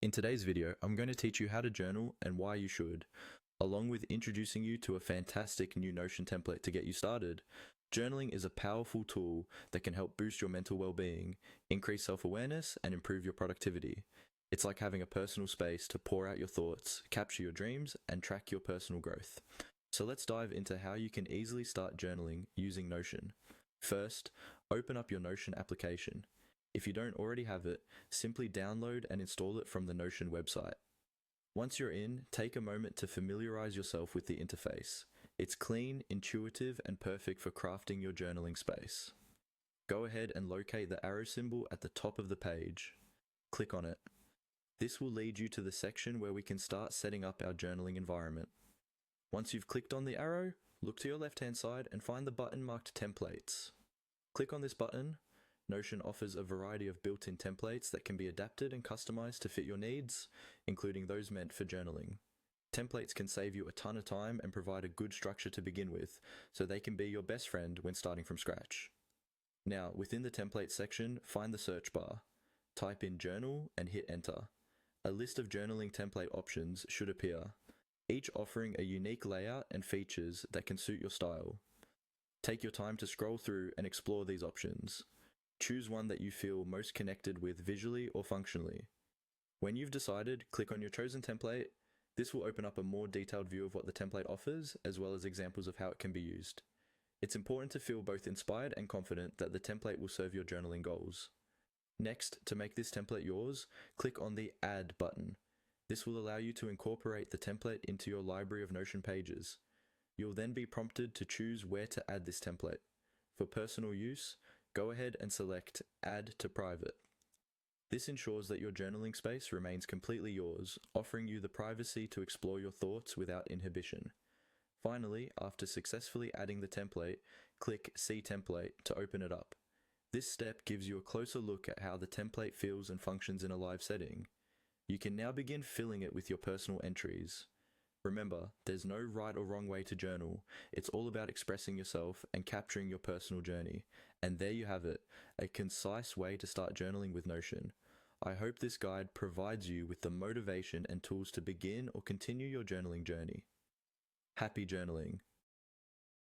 In today's video, I'm going to teach you how to journal and why you should, along with introducing you to a fantastic new Notion template to get you started. Journaling is a powerful tool that can help boost your mental well-being, increase self-awareness, and improve your productivity. It's like having a personal space to pour out your thoughts, capture your dreams, and track your personal growth. So let's dive into how you can easily start journaling using Notion. First, open up your Notion application. If you don't already have it, simply download and install it from the Notion website. Once you're in, take a moment to familiarize yourself with the interface. It's clean, intuitive, and perfect for crafting your journaling space. Go ahead and locate the arrow symbol at the top of the page. Click on it. This will lead you to the section where we can start setting up our journaling environment. Once you've clicked on the arrow, look to your left-hand side and find the button marked Templates. Click on this button. Notion offers a variety of built-in templates that can be adapted and customized to fit your needs, including those meant for journaling. Templates can save you a ton of time and provide a good structure to begin with, so they can be your best friend when starting from scratch. Now, within the templates section, find the search bar. Type in journal and hit enter. A list of journaling template options should appear, each offering a unique layout and features that can suit your style. Take your time to scroll through and explore these options. Choose one that you feel most connected with visually or functionally. When you've decided, click on your chosen template. This will open up a more detailed view of what the template offers, as well as examples of how it can be used. It's important to feel both inspired and confident that the template will serve your journaling goals. Next, to make this template yours, click on the Add button. This will allow you to incorporate the template into your library of Notion pages. You'll then be prompted to choose where to add this template. For personal use, go ahead and select Add to Private. This ensures that your journaling space remains completely yours, offering you the privacy to explore your thoughts without inhibition. Finally, after successfully adding the template, click See Template to open it up. This step gives you a closer look at how the template feels and functions in a live setting. You can now begin filling it with your personal entries. Remember, there's no right or wrong way to journal. It's all about expressing yourself and capturing your personal journey. And there you have it, a concise way to start journaling with Notion. I hope this guide provides you with the motivation and tools to begin or continue your journaling journey. Happy journaling!